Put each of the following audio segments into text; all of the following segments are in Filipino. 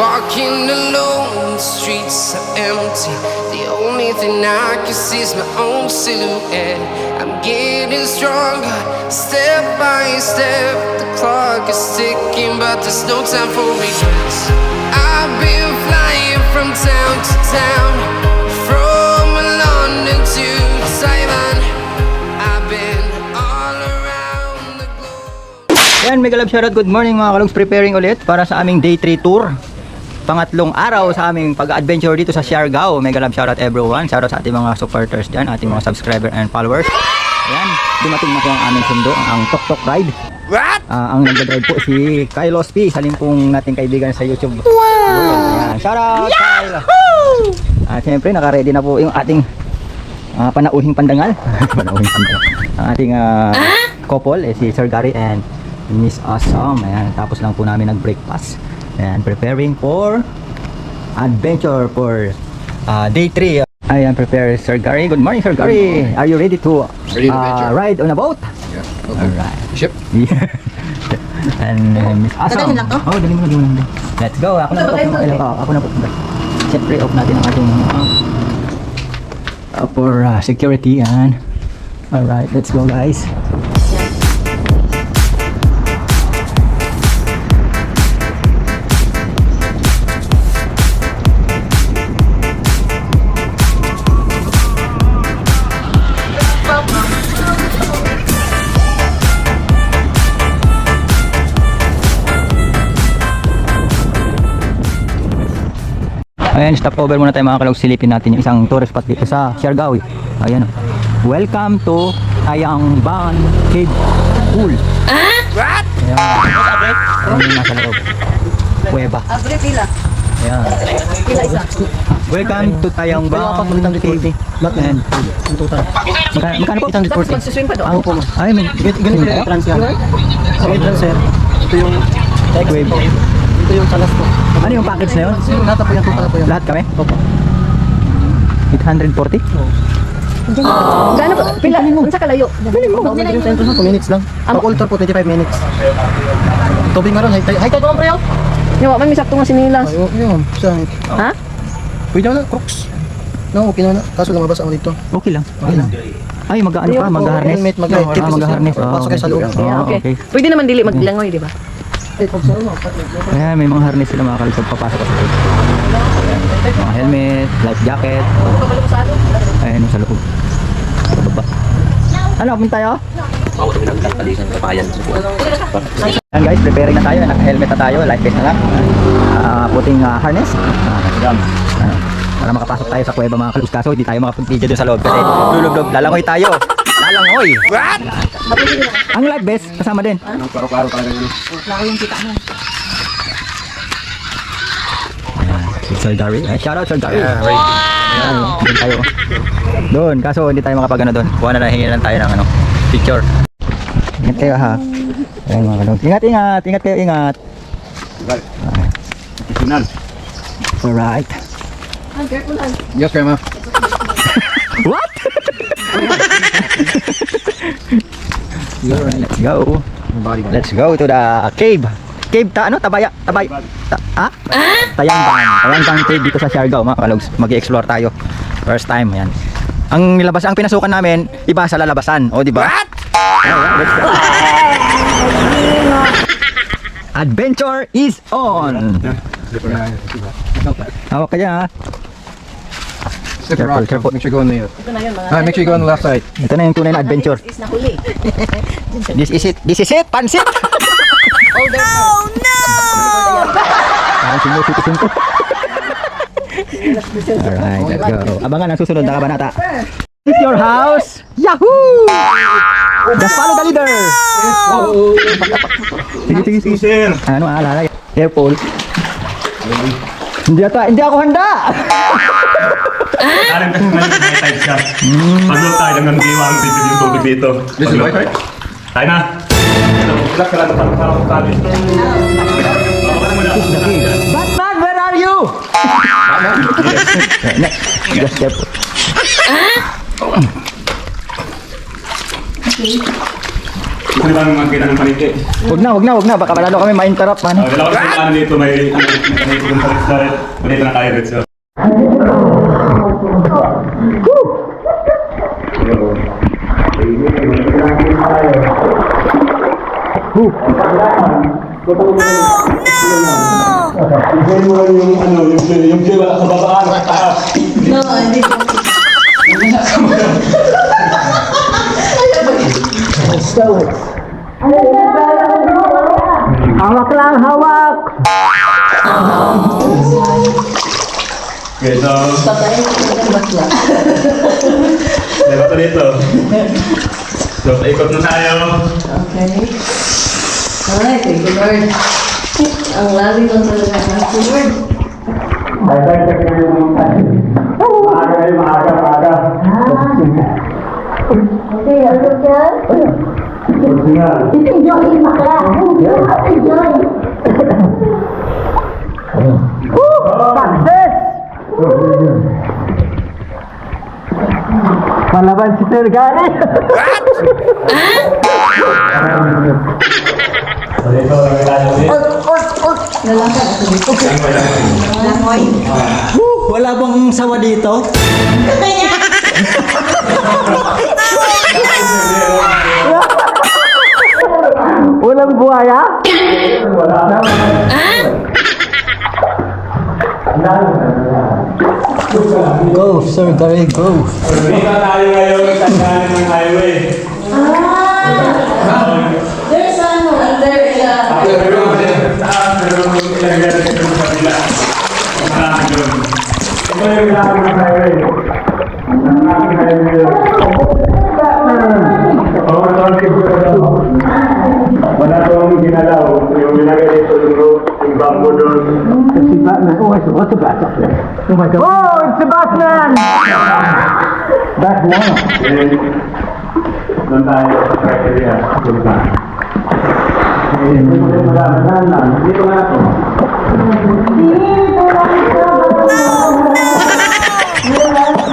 Walking alone, the streets are empty. The only thing I can see is my own silhouette. I'm getting stronger, step by step. The clock is ticking, but there's no time for regrets. I've been flying from town to town, from London to Taiwan. I've been all around the globe. Yan, mega love shoutout. Good morning mga kalogs. Preparing ulit para sa aming day 3 tour. Pangatlong araw sa aming pag-adventure dito sa Siargao. Mega love shoutout everyone. Shoutout sa ating mga supporters dyan, ating mga subscriber and followers. Ayan, dumating na po ang aming sundo, ang Tok Tok Ride. Ang nagdadrive po si Kylos P, saling pong nating kaibigan sa YouTube. Wow! Ayan, shoutout Kyle! At syempre, naka-ready na po yung ating panauhing pandangal. Panauhing pandangal. Ang ating couple, si Sir Gary and Miss Awesome. Ayan, tapos lang po namin nag-breakfast. And preparing for adventure for day 3. I am prepared, Sir Gary. Good morning, Sir Gary. Are you ready to ride on a boat? Yeah. Okay. Alright. Ship. Yeah. And Miss Awesome. Oh, dali mo lang. Let's go. Ako na po. Ako na po. Siyempre, off natin ang ating for security. Yan. Alright, let's go guys. Ayan, stop over muna tayo mga kalogs. Silipin natin yung isang tourist spot dito sa Siargao. Ayan. Welcome to Tayangban Cave Pool. What? Ayan. Ayan yung nasa loob. Kuweba. Ayan. Welcome to Tayangban Cave. Ayan. Magkano po? 140. Ako po. Ay, ganito yung trans yan. Sa entrance sir. Ito yung wave. Ito yung salas po. Ano yung package na yun? Lahat po yan. Lahat kami? Opo. 840? Gano'n po? Pila? Unsa kalayo? 2 minutes lang. Pag-ultra po, 25 minutes. Tubig nga ron. High tide mo pre yun? Yawa, may misakto nga sinilas. Ayun. Ha? Pwede na, Crocs. No, okay na. Kaso lumabas ako dito. Okay lang. Ay, mag-ano pa? Mag-harness? Helmet, mag-harness. Pasok kayo sa loob. Okay. Pwede naman dili maglangoy, di ba? Ayan, may mga harness sila mga kalisog papasok sa loob. Mga helmet, life jacket. Ayan, sa loob. Sa baba. Ano, punta tayo? Ayan guys, preparing na tayo. Naka-helmet na tayo, life vest na lang. Puting harness. Para makapasok tayo sa kuweba mga kalus. Kaso hindi tayo makapag-video doon sa loob kasi lulublob, lalangoy tayo. Lalangoy! What? Ang life vest, kasama din. Klaro-klaro talaga yun. Klaro yung kita mo. Sir Gary. Shoutout Sir Gary. Wow! Doon tayo. Doon, kaso hindi tayo makapag-ano doon. Kuha na hingi lang tayo ng picture. Ingat kayo ha. Ayan mga kalong. Ingat. Ingat kayo, ingat. Alright. Yes, Grandma. What? Alright, let's go. Let's go to the cave. Tabaya. Tayangban Cave dito sa Siargao mga kalogs. Mag-i-explore tayo. First time, yan. Ang pinasukan namin, iba sa lalabasan. O, di ba? Let's go. Adventure is on. Hawak ka dyan ha. Careful. Make sure you go on the Ito na yun, mga... make sure you go on the left side. Ito na yung tunay na adventure. Is nahuli. This is it, pansit! Oh no! Parang sinusutusin ko. Alright, let's go. Abangan ang susunod na kabanata. Is your house? Yahoo! Just follow the leader! Sige. Ano, alala. Careful. Hindi ako handa! Alam kasi may type siya. Pag-load tayo ng giwang dito yung tubig dito. Tayo na. Relax ka lang. Parang tabi. Batman, where are you? Just step. Kung ba naman kita ng panike? Wag na. Baka malalo kami ma-interrupt, man. Dalawa kasi ano dito, may kung sa restaurant. Dito na tayo, Ritz. Yung jiwa sa babaan, sa taas. Hawak lang, hawak! Okay, so... Diba ito dito? So, ikot na tayo. Okay. Alright, thank you, Lord. Ang lalim ng talaga. Thank you, Lord. Maaga. Okay, ano yan? Enjoy, bakla. Enjoy. Success! Palaban si Sir Gary! Wala bang sawa dito? Walang buhaya? Go, Sir Gary, go. Dito tayo ngayon sa kanan ng highway. There's ano, there is a... Ito yung kailangan ng highway. Wala itong ginalaw. Yung binagay dito yung bamboo doon. Si Batman. Oh, I saw the Batman. Oh my God. Oh, it's the Batman! Batman. Doon tayo sa criteria. Doon tayo. Dito na ako.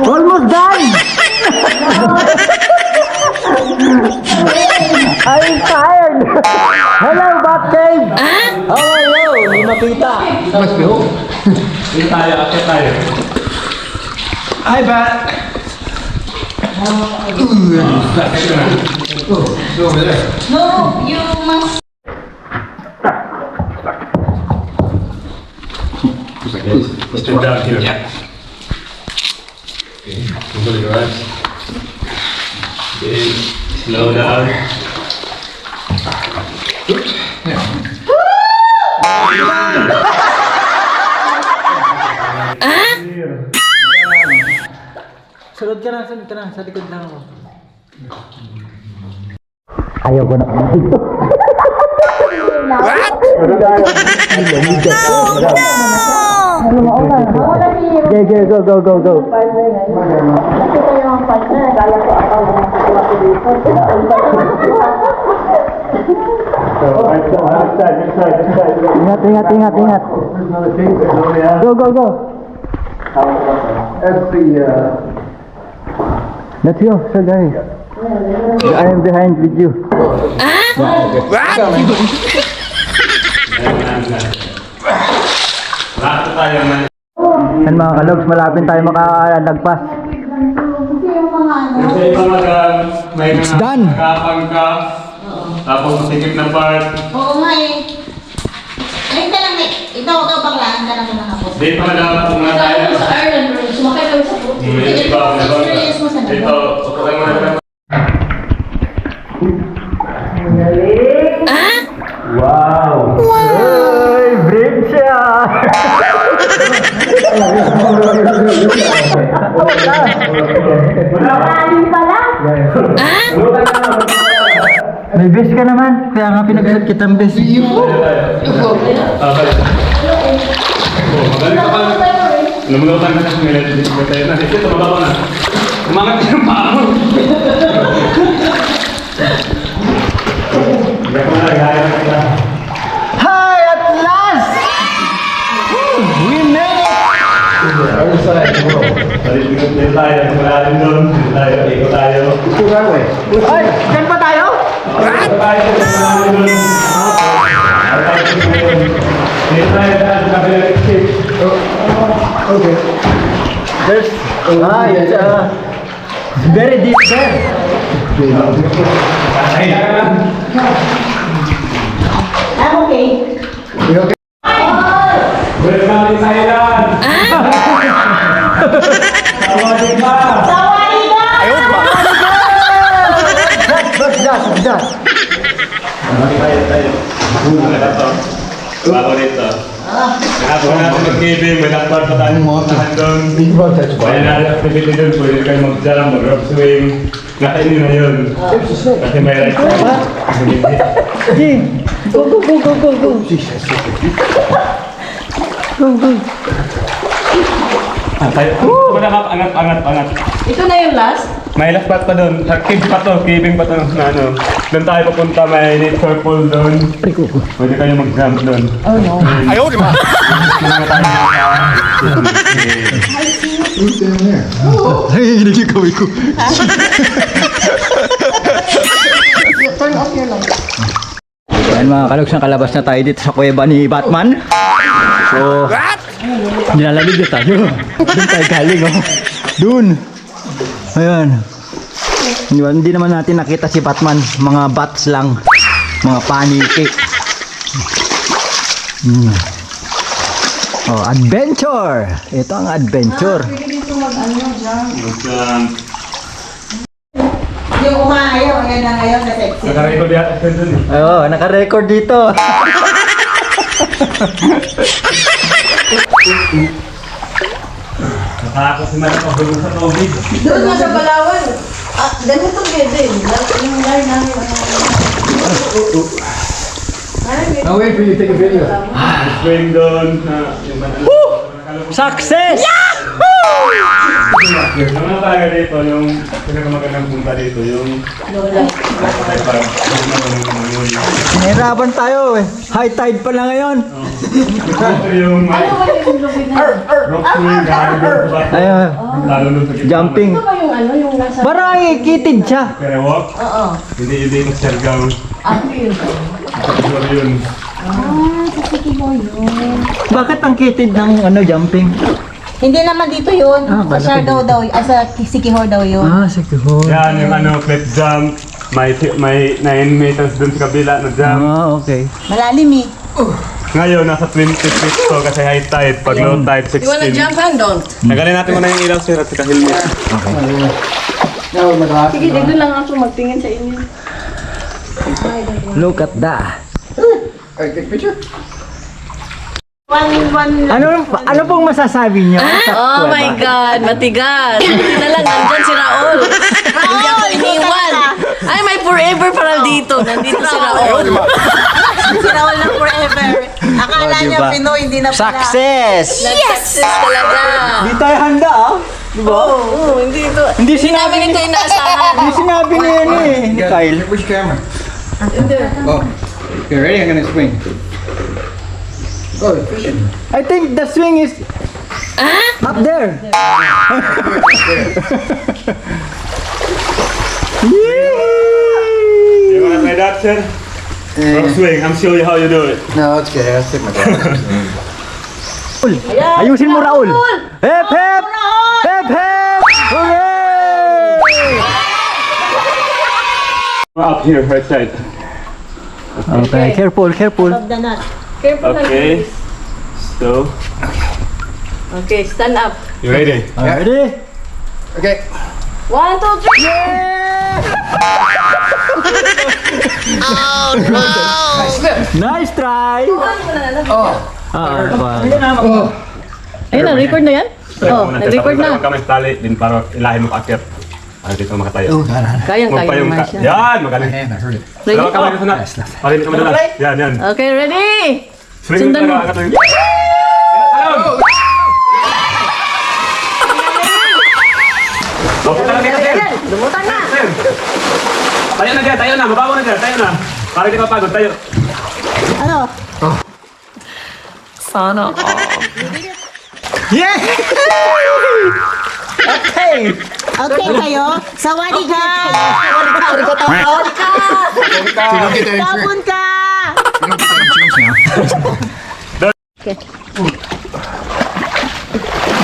Almost done! I'm tired! Hello, Batcave! How are you? Hindi makita. Dito tayo. Akit tayo. Hi, Bat! No, you must... Straight down here. Yeah. Okay. Control your eyes. Okay. Slow down. Sunod ka na. Sa likod lang ako. Ayaw ko na. Go. Ingat. Go. Let's go, Sir Gary. I am behind with you. Lahat tayo man. Yan mga kalogs, malapit tayo makalagpas. Kasi iba may It's done. nakapang ka. Tapos masikip na part. Oo nga eh. Ayun ka lang eh. Ikaw baklaan ka lang naman ako. Dito na kung na tayo. Sa Ireland, sumakay kami sa boat. Dito, tutukan mo na. Wow! Uy, break siya! Malalim pala. May best ka naman, kaya nga pinagsalit kitang best. Okay. Oh, magaling ka pala. Lumunutan ka na sa may tayo na. Ito, tumababa na. Umangat ka ng paa mo. Hindi ako na, gaya ka. Hi, at last! We made it! Dito tayo, malalim doon. Dito tayo, ikot tayo. Ay, saan pa tayo? Dito tayo, malalim doon. Dito tayo, sa kabilang exit. Okay. There's... it's very deep there. Ay, ka lang. I'm okay. Welcome to Thailand! Sawadee ka! Sawari ka! What's that? Bago dito. Nakatuwa natin mag-giving, may lakbar pa tayong mga tahan doon. May na-activity doon, pwede kayo mag-jump, mag-rock swing. Nakainin na yun. Kasi may right pa. Go. Angat. Ito na yung last? May last part pa doon. Caving pa to na ano. Doon tayo papunta, may nature pool doon. Pwede kayo mag-jump doon. Oh no. Ayaw, di ba? Ay, nagigawin ko. Turn off your light. Ayan mga kalogs, nakalabas na tayo dito sa kuweba ni Batman. So, nilalamig na tayo. Doon tayo galing, oh. Doon. Ayan. Hindi naman natin nakita si Batman. Mga bats lang. Mga paniki. Oh, adventure! Ito ang adventure. Yung umahayaw, yan na ngayon na sexy. Nakarecord yata siya doon eh. Oo, naka-record dito. Nakakos na nakabulong sa tubig. Doon nga sa Palawan. Ganito pwede. Yung line namin. I'll wait for you to take a video. Swing doon na yung banana. Success! Yung mga talaga dito, yung pinakamagandang punta dito, yung Nahirapan tayo eh. High tide pa lang ngayon. yung rock swing, Ayun, lalo nun sa gitna. jumping. Ito ba yung ano, yung nasa... Parang kitid siya. Pero walk, Oo. hindi mo sergaw. Ako yun. Siguro yun. Bakit ang kitid ng jumping? Hindi naman dito yun. Ah, Sa bala Siargao daw, sa Sikihor daw yun. Ah, siguro. Yan, yung cliff jump, may 9 meters dun sa kabila na jump. Ah, okay. Malalim eh. Ngayon, nasa 20 feet to kasi high tide. Pag low tide, 16. You wanna jump and don't? Nagalin natin muna yung ilaw sir at saka helmet. Sige, dito lang ako magtingin sa inyo. Look at that. Alright, take a picture. Ano pong masasabi niyo sa Oh kuweba? my God, matigas. Hindi na lang, nandyan si Raul. Hindi ako iniwan. Ay, may forever para dito. Nandito si Raul. Si Raul ng forever. Akala niya diba? Pinoy, hindi na pala. Success! Nag-success talaga. Di tayo handa ah. Diba? Oo, hindi ito. Hindi Hindi namin ito inaasahan. Hindi sinabi niya yan eh. Ni Kyle. Which camera? Oh. Okay, ready? I'm gonna swing. Oh, fishing. I think the swing is up there. You wanna try that sir? Rock swing, I'm show you how you do it. No, it's okay. I'll take my glasses. Ayusin mo, Raul. Hep, hep! Hep, hep! Hooray! Up here, right side. Okay, careful. Of the nut. Careful lang. Okay. So, Okay, stand up. you ready? Ready? Okay. 1, 2, 3. Nice try! Oh. Ayun na, record na yan? Oh, nag-record na. Huwag kami tali din para ilahin mo paakyat. Para dito makatayo. Kayang-kaya Huwag pa yung naman siya. Yan, magaling. Man, I heard it. Ready? Dalawa kamay na sana. Para hindi ka madalas. Yan. Okay, ready? Swing Sundan mo. talaga, angat mo yung- down! Punta na dito, sir! Lumutan na. Sir! Tayo na dyan, tayo na, mabago na dyan, tayo na. Para hindi ka pagod, tayo. Ano? Sana. Yeah! Okay! Okay kayo? Sawadi ka! Tapon ka!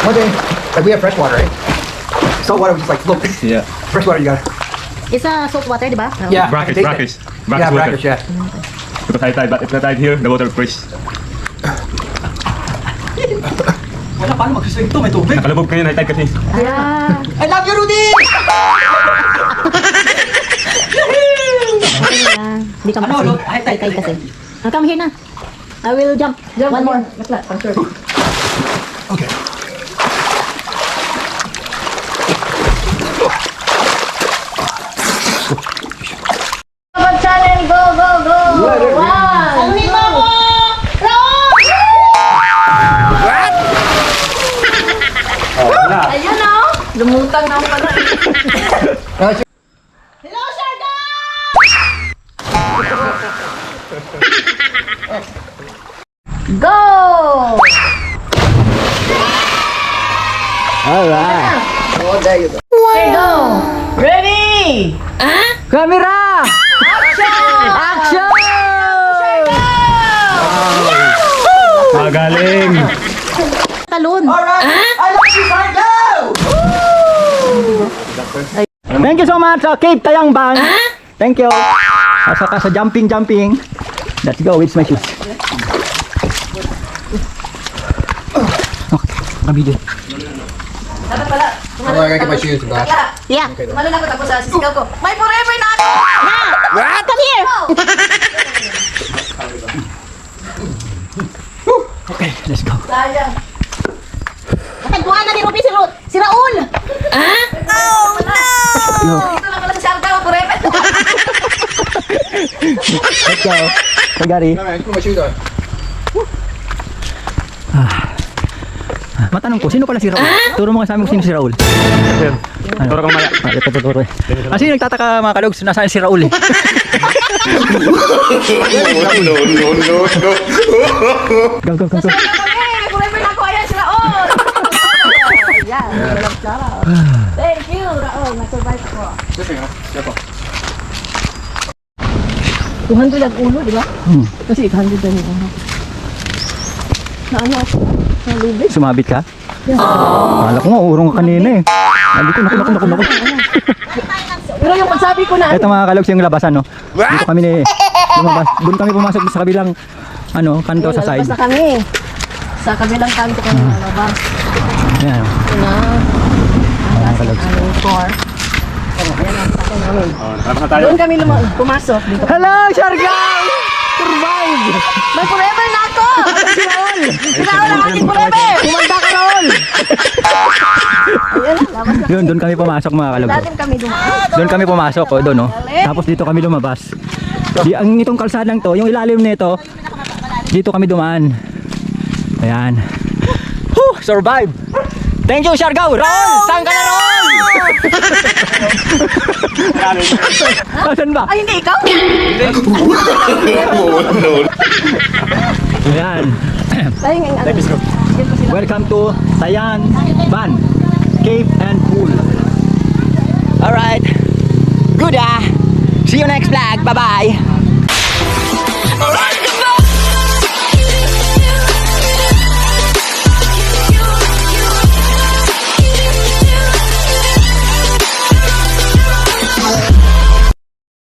One day, like we have fresh water, right? Salt water, we just like, look, Yeah. fresh water you got. Isa salt water, di ba? Yeah. Brackish, take brackish. that. Brackish Yeah, water. brackish, yeah. Because high tide, but if not tide here, the water fresh. Wala, paano mag-swing to? May tubig. Nakalabog kayo, high tide kasi. I love you, Rudy! Hindi ka Ano, makasing. Lord? Ay, tay, kasi. Come here na. I will jump. One more. Okay. Channel, go, go, go! Wow! Saluhin mo ako! Raon! Ayun o. Lumutang na ako pala. Hello, Sharda! Go! Alright. Go! Ready? Camera! Action! Magaling! Talon. Alright! I love you, Sargo! Thank you so much sa Cape Tayangban. Thank you. At saka sa jumping. Let's go with my shoes. Okay, kabili. Dapat pala. Hold on, I gotta get my shoes, Bash. Yeah. Tumalun ako tapos sa sisigaw ko. May forever na ako! Come here! Okay, let's go. Sayang. Natagpuan na ni Ruby si Raul! Dito lang pala sa Siargao, forever. Let's go. Tagari. Come on, put my shoes on. Matanong ko, sino pala si Raul? Turo mo nga sa amin kung sino si Raul. Sir, turo kang maya. Ito tuturo eh. Kasi nagtataka mga kalogs, nasaan si Raul eh. Go. May forever na ako. Ayan si Raon. Ayan. Walang tsara. Thank you, Raon. Nag-survive ako. Careful. 200 ang ulo, di ba? Kasi 800 ang ulo. Na ano ako? Nalubig. Sumabit ka? Kala ko nga, urong ka kanina eh. Naku. Pero yung pagsabi ko na, Ito mga kalogs yung labasan, no? Dito kami lumabas. Doon kami pumasok sa kabilang kanto sa side. lalabas na kami. Sa kabilang kanto kami lalabas. Ayan. Na, Mga kalogs. ang car. Tapos na tayo. Doon kami pumasok. Dito. Hello, Siargao! Survive! May forever na ako! Si Raul! Si Raul ang ating forever! Kumanda ka, Raul! Ayan, labas na. Doon kami pumasok mga kalogs. Dating kami dumaan. Doon kami pumasok, doon, no? Tapos dito kami lumabas. Ang itong kalsadang to, yung ilalim nito, dito kami dumaan. Ayan. Survive! Thank you, Siargao! Raul! Saan ka na, Raul? Asan ba? Ay, hindi ikaw? Ayan. Ay, ano? Welcome to Tayan Ban Cave and Pool. Alright. Good See you next vlog. Bye-bye. Alright, goodbye.